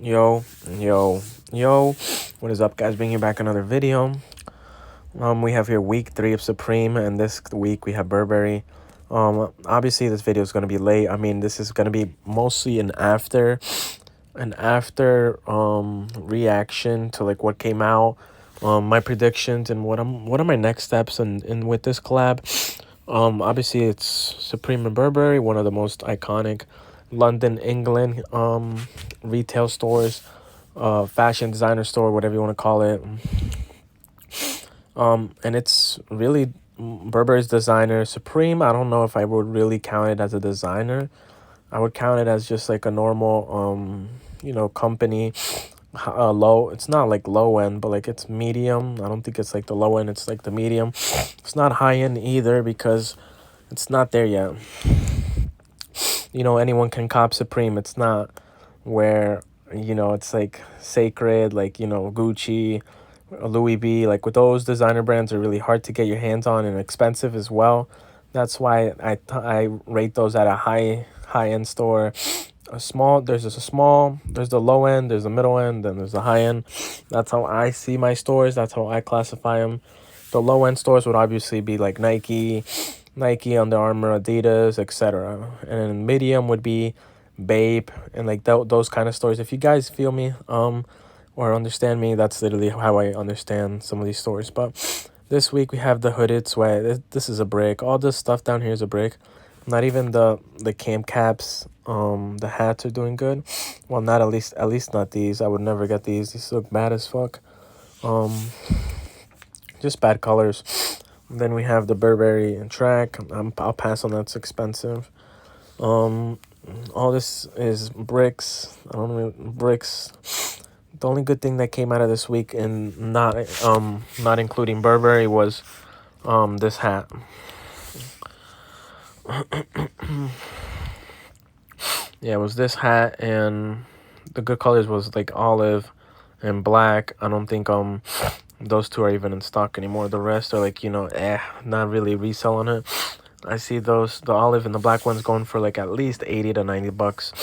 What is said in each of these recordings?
Yo, yo, yo. What is up, guys? Bringing you back another video. We have here week 3 of Supreme, and this week we have Burberry. Obviously this video is going to be late. I mean, this is going to be mostly an after reaction to like what came out, my predictions, and what are my next steps and with this collab. Obviously it's Supreme and Burberry, one of the most iconic London, England retail stores, fashion designer store, whatever you want to call it. And it's really Burberry's designer. Supreme, I don't know if I would really count it as a designer. I would count it as just like a normal company. Low, it's not like low end, but like it's medium. I don't think it's like the low end, it's like the medium. It's not high end either because it's not there yet. Anyone can cop Supreme. It's not where it's like sacred, like Gucci, Louis V. Like with those designer brands are really hard to get your hands on and expensive as well. That's why I rate those at a high end store. There's the low end, there's the middle end, then there's the high end. That's how I see my stores. That's how I classify them. The low end stores would obviously be like Nike, Under Armour, Adidas, etc. And medium would be Babe and like those kind of stores. If you guys feel me or understand me, that's literally how I understand some of these stores. But this week we have the hooded sweat. This is a brick. All this stuff down here is a brick. Not even the cam caps, the hats are doing good. Well, not at least not these. I would never get these. These look bad as fuck. Just bad colors. Then we have the Burberry and track. I'll pass on that. It's expensive. All this is bricks. I don't know, bricks. The only good thing that came out of this week, and not including Burberry, was this hat. Yeah, it was this hat, and the good colors was like olive and black. I don't think those two are even in stock anymore. The rest are like not really reselling it. I see the olive and the black ones going for like at least 80 to 90 bucks,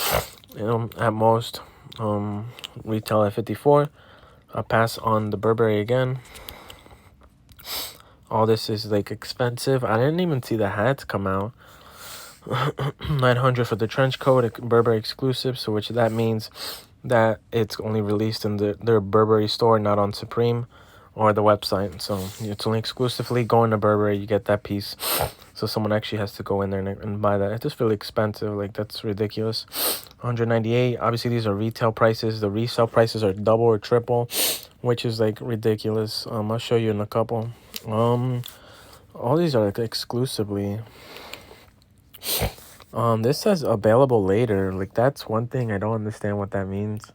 at most. Retail at 54. I'll pass on the Burberry again. All this is like expensive. I didn't even see the hats come out. 900 for the trench coat, Burberry exclusive, so which that means that it's only released in their Burberry store, not on Supreme or the website. So it's only exclusively going to Burberry. You get that piece. So someone actually has to go in there and buy that. It's just really expensive. Like, that's ridiculous. 198. Obviously, these are retail prices. The resale prices are double or triple, which is like ridiculous. I'll show you in a couple. All these are like exclusively. This says available later. Like, that's one thing I don't understand what that means.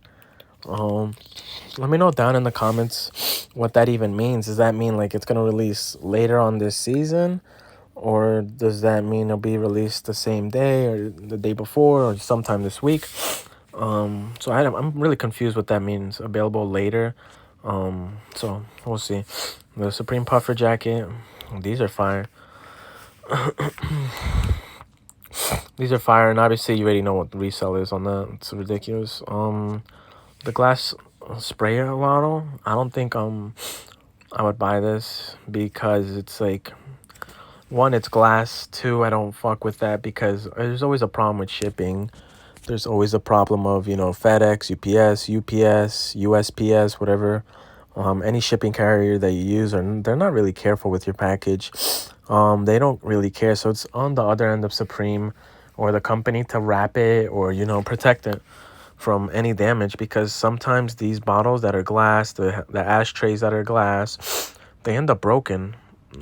Let me know down in the comments what that even means. Does that mean like it's gonna release later on this season, or does that mean it'll be released the same day or the day before or sometime this week? So I'm really confused what that means. Available later. So we'll see. The Supreme puffer jacket. These are fire. These are fire, and obviously you already know what the resell is on that. It's ridiculous. The glass sprayer bottle, I don't think I would buy this because it's like, one, it's glass. Two, I don't fuck with that because there's always a problem with shipping. There's always a problem of FedEx, UPS, USPS, whatever. Any shipping carrier that you use, they're not really careful with your package. They don't really care. So it's on the other end of Supreme or the company to wrap it or protect it from any damage, because sometimes these bottles that are glass, the ashtrays that are glass, they end up broken,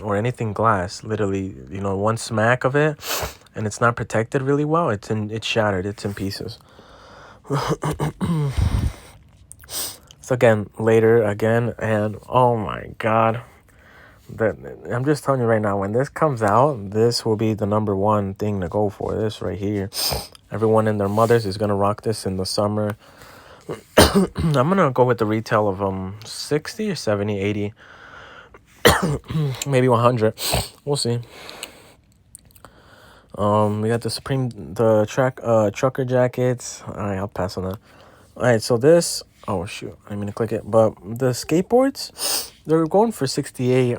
or anything glass. Literally, one smack of it and it's not protected really well, it's shattered, it's in pieces. So again, later again, and oh my god, I'm just telling you right now, when this comes out, this will be the #1 thing to go for. This right here, everyone and their mothers is gonna rock this in the summer. I'm gonna go with the retail of 60 or 70, 80, maybe 100. We'll see. We got the Supreme, the trucker jackets. All right, I'll pass on that. right, so this, oh shoot, I mean to click it, but the skateboards, they're going for 68.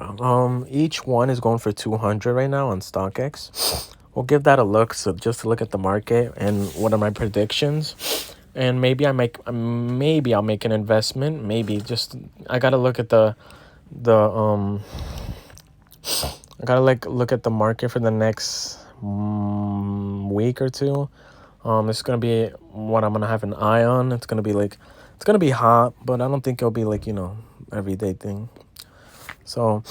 Each one is going for 200 right now on StockX. We'll give that a look, so just to look at the market and what are my predictions. And maybe I'll make an investment. Maybe just I gotta look at the I gotta look at the market for the next week or two. It's gonna be what I'm gonna have an eye on. It's gonna be hot, but I don't think it'll be like, everyday thing. So,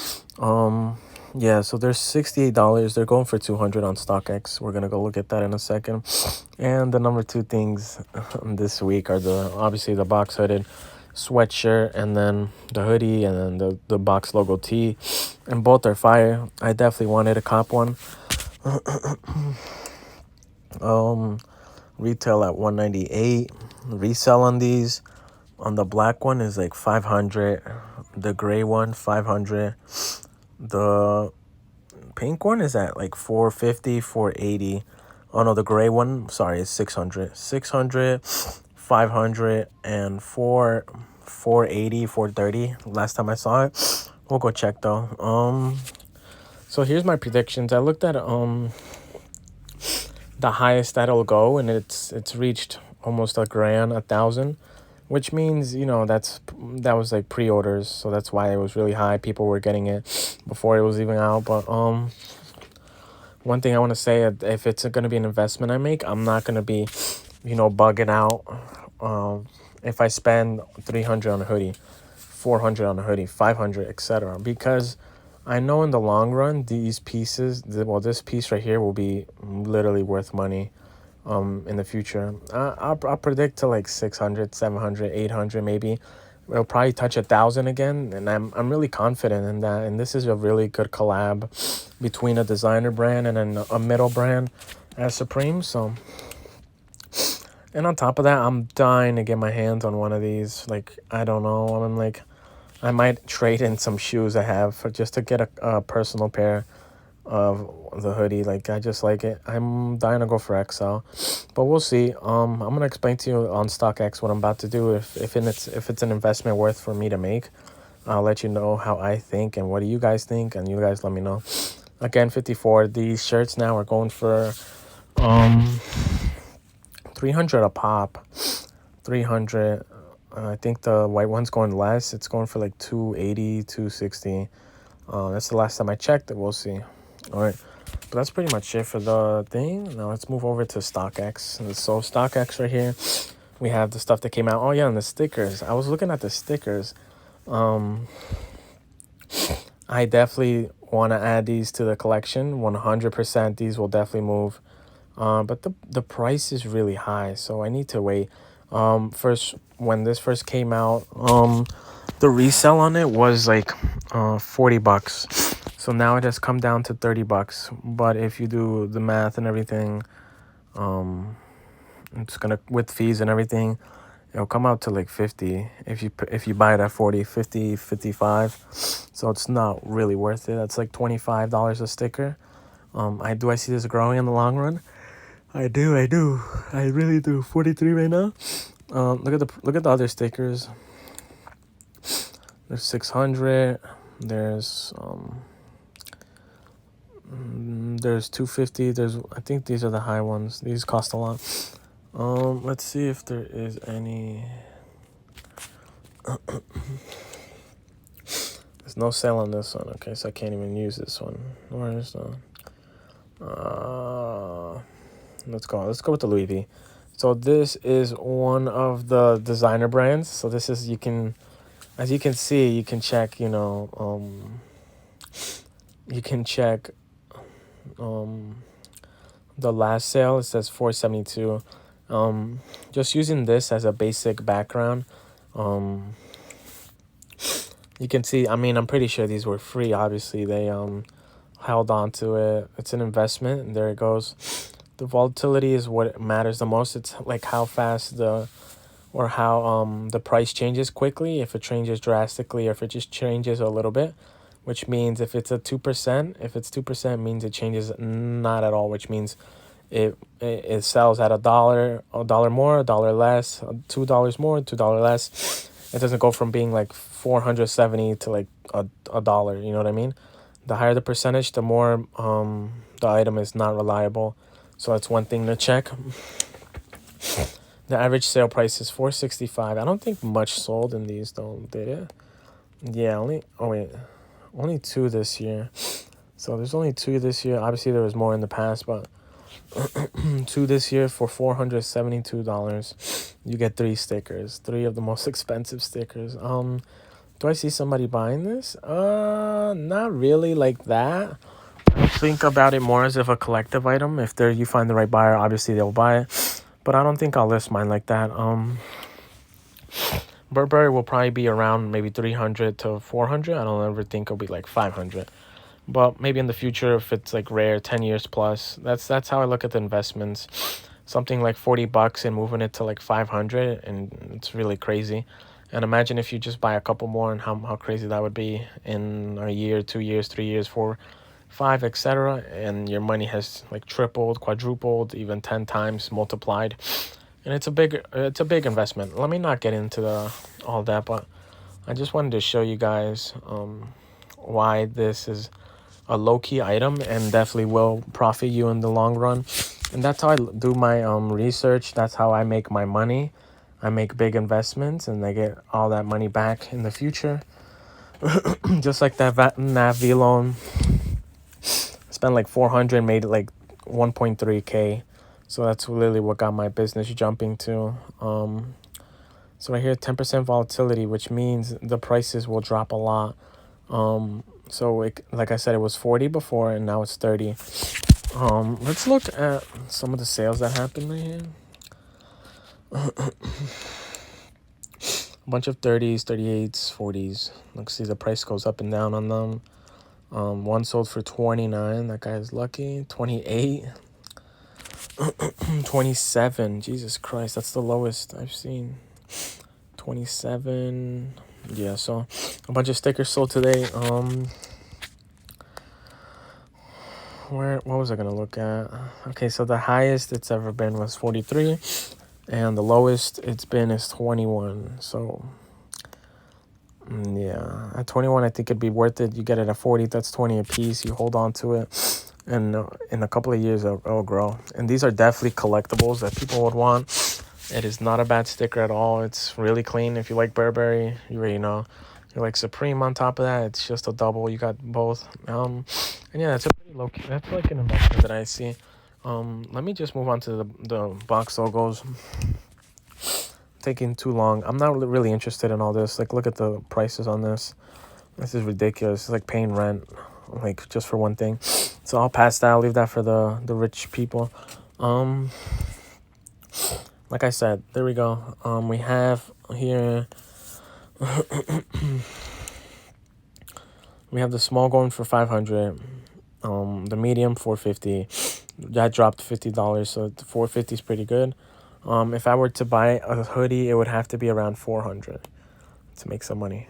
yeah. So there's $68. They're going for 200 on StockX. We're gonna go look at that in a second. And the number two things this week are obviously the box hooded sweatshirt, and then the hoodie, and then the box logo tee, and both are fire. I definitely wanted to cop one. Retail at $198. Resell on these, on the black one is like $500, the gray one $500, the pink one is at like $450, $480. Oh no, the gray one, sorry, is $600, $500, and $480, $430 last time I saw it. We'll go check though. So here's my predictions. I looked at the highest that'll go, and it's reached almost $1,000, which means, that was like pre-orders, so that's why it was really high. People were getting it before it was even out. But one thing I want to say, if it's going to be an investment I make, I'm not going to be, bugging out if I spend $300 on a hoodie, $400 on a hoodie, $500, etc. Because I know in the long run, these pieces, this piece right here will be literally worth money in the future. I'll predict to like 600, 700, 800 maybe. It'll probably touch 1,000 again, and I'm really confident in that. And this is a really good collab between a designer brand and a middle brand as Supreme. So, and on top of that, I'm dying to get my hands on one of these. Like, I don't know, I'm like, I might trade in some shoes I have for just to get a personal pair of the hoodie. Like, I just like it. I'm dying to go for XL, but we'll see. I'm gonna explain to you on StockX what I'm about to do. If it's an investment worth for me to make, I'll let you know how I think and what do you guys think, and you guys let me know. Again, 54. These shirts now are going for 300 a pop. 300. I think the white one's going less. It's going for like 280, 260. That's the last time I checked it. We'll see. All right. But that's pretty much it for the thing. Now let's move over to StockX. So StockX right here, we have the stuff that came out. Oh yeah, and the stickers. I was looking at the stickers. I definitely want to add these to the collection. 100%. These will definitely move. But the price is really high, so I need to wait. First, when this first came out, the resell on it was like $40. So now it has come down to $30. But if you do the math and everything, it's gonna, with fees and everything, it'll come out to like 50 if you buy it at 40, 50, 55. So it's not really worth it. That's like $25 a sticker. I see this growing in the long run. I do. I really do. 43 right now. Look at the other stickers. There's 600. There's 250. I think these are the high ones. These cost a lot. Let's see if there is any. There's no sale on this one. Okay, so I can't even use this one. Where is the? Let's go with the Louis V. So this is one of the designer brands. So this is, as you can see, you can check, you can check the last sale. It says $472. Just using this as a basic background, you can see, I'm pretty sure these were free. Obviously they held on to it. It's an investment, and there it goes. The volatility is what matters the most. It's like how fast the price changes quickly, if it changes drastically, or if it just changes a little bit, which means if it's 2%, means it changes not at all, which means it sells at a dollar more, a dollar less, $2 more, $2 less. It doesn't go from being like 470 to like a dollar. You know what I mean? The higher the percentage, the more the item is not reliable. So that's one thing to check. The average sale price is $465. I don't think much sold in these though, did it? Yeah, only two this year. So there's only two this year. Obviously there was more in the past, but two this year for $472. You get 3 stickers, 3 of the most expensive stickers. Do I see somebody buying this? Not really like that. Think about it more as if a collective item. If you find the right buyer, obviously they'll buy it. But I don't think I'll list mine like that. Burberry will probably be around maybe 300 to 400. I don't ever think it'll be like 500. But maybe in the future, if it's like rare, 10 years plus, that's how I look at the investments. Something like $40 and moving it to like 500, and it's really crazy. And imagine if you just buy a couple more and how crazy that would be in a year, 2 years, 3 years, 4, 5, etc. And your money has like tripled, quadrupled, even 10 times multiplied. And it's a big investment. Let me not get into all that, but I just wanted to show you guys why this is a low-key item and definitely will profit you in the long run. And that's how I do my research. That's how I make my money. I make big investments and I get all that money back in the future. Just like that NAV loan. Spent like 400, made it like 1.3K. So that's literally what got my business jumping to. So right here, 10% volatility, which means the prices will drop a lot. So like I said, it was 40 before and now it's 30. Let's look at some of the sales that happened right here. A bunch of 30s, 38s, 40s. Let's see, the price goes up and down on them. One sold for 29. That guy is lucky. 28. 27. Jesus Christ, that's the lowest I've seen. 27. Yeah, so a bunch of stickers sold today. What was I gonna look at? Okay, so the highest it's ever been was 43, and the lowest it's been is 21. So yeah, at 21 I think it'd be worth it. You get it at 40, that's 20 a piece. You hold on to it, and in a couple of years it'll grow. And these are definitely collectibles that people would want. It is not a bad sticker at all. It's really clean. If you like Burberry, you already know. You like Supreme on top of that, it's just a double. You got both. And yeah, that's a pretty low key. That's like an investment that I see. Let me just move on to the box logos. Taking too long. I'm not really interested in all this. Like, look at the prices on this. This is ridiculous. It's like paying rent, like just for one thing. So I'll pass that. I'll leave that for the rich people. Like I said, there we go. We have here. We have the small going for 500. The medium 450. That dropped $50, so 450 is pretty good. If I were to buy a hoodie, it would have to be around 400 to make some money.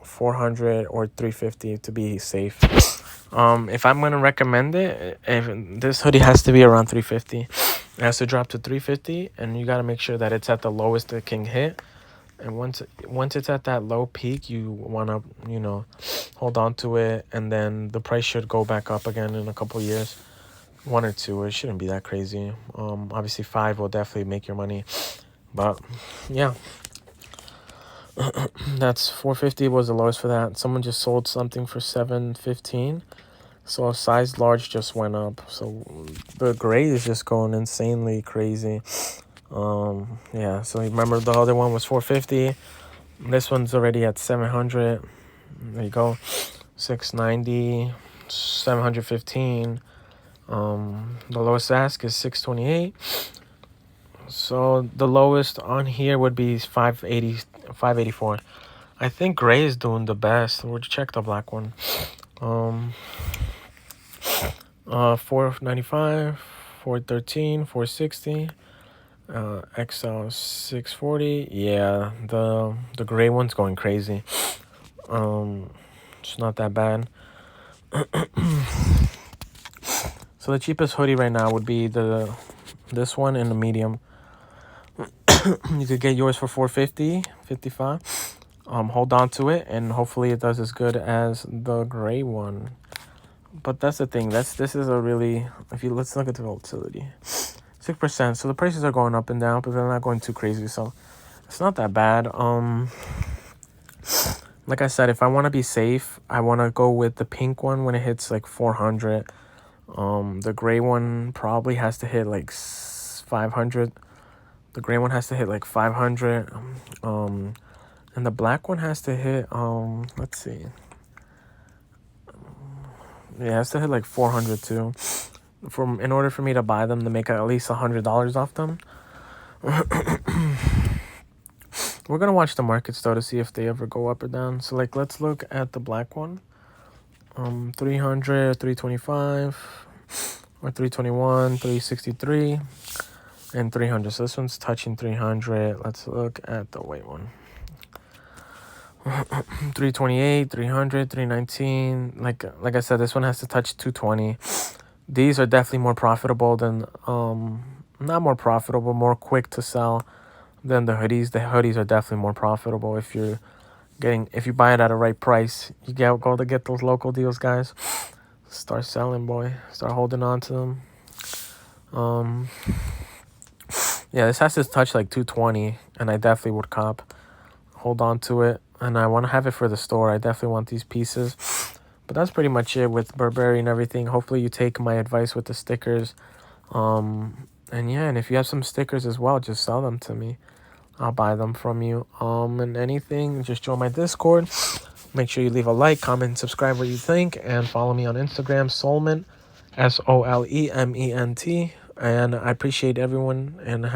400 or 350 to be safe. If I'm gonna recommend it, if this hoodie has to be around 350. It has to drop to 350, and you gotta make sure that it's at the lowest it can hit. And once it's at that low peak, you wanna hold on to it, and then the price should go back up again in a couple years. 1 or 2, it shouldn't be that crazy. Obviously 5 will definitely make your money, but yeah. That's 450 was the lowest for that. Someone just sold something for 715. So a size large just went up. So the gray is just going insanely crazy. Yeah, so remember the other one was 450. This one's already at 700. There you go. 690, 715. The lowest ask is 628. So the lowest on here would be 584. I think gray is doing the best. We'll check the black one. 495, 413, 460. XL 640. Yeah, the gray one's going crazy. It's not that bad. So the cheapest hoodie right now would be this one in the medium. You could get yours for $450, $55. Hold on to it, and hopefully it does as good as the gray one. But that's the thing. This is a really, let's look at the volatility. 6%. So the prices are going up and down, but they're not going too crazy. So it's not that bad. Like I said, if I want to be safe, I want to go with the pink one when it hits like 400. The gray one probably has to hit like 500. The gray one has to hit like 500. And the black one has to hit, let's see. Yeah, it has to hit like 400 too. In order for me to buy them, to make at least $100 off them. We're gonna watch the markets though to see if they ever go up or down. So like, let's look at the black one. 300, 325, or 321, 363, and 300. So this one's touching 300. Let's look at the white one. 328, 300, 319. Like I said, this one has to touch 220. These are definitely more profitable than not more profitable, more quick to sell than the hoodies. The hoodies are definitely more profitable if you buy it at a right price. You go to get those local deals, guys. Start selling, boy. Start holding on to them. Yeah, this has to touch like 220, and I definitely would cop. Hold on to it. And I want to have it for the store. I definitely want these pieces. But that's pretty much it with Burberry and everything. Hopefully you take my advice with the stickers. And yeah, and if you have some stickers as well, just sell them to me. I'll buy them from you. And anything, just join my Discord. Make sure you leave a like, comment, subscribe what you think. And follow me on Instagram, Solement, SOLEMENT. And I appreciate everyone. And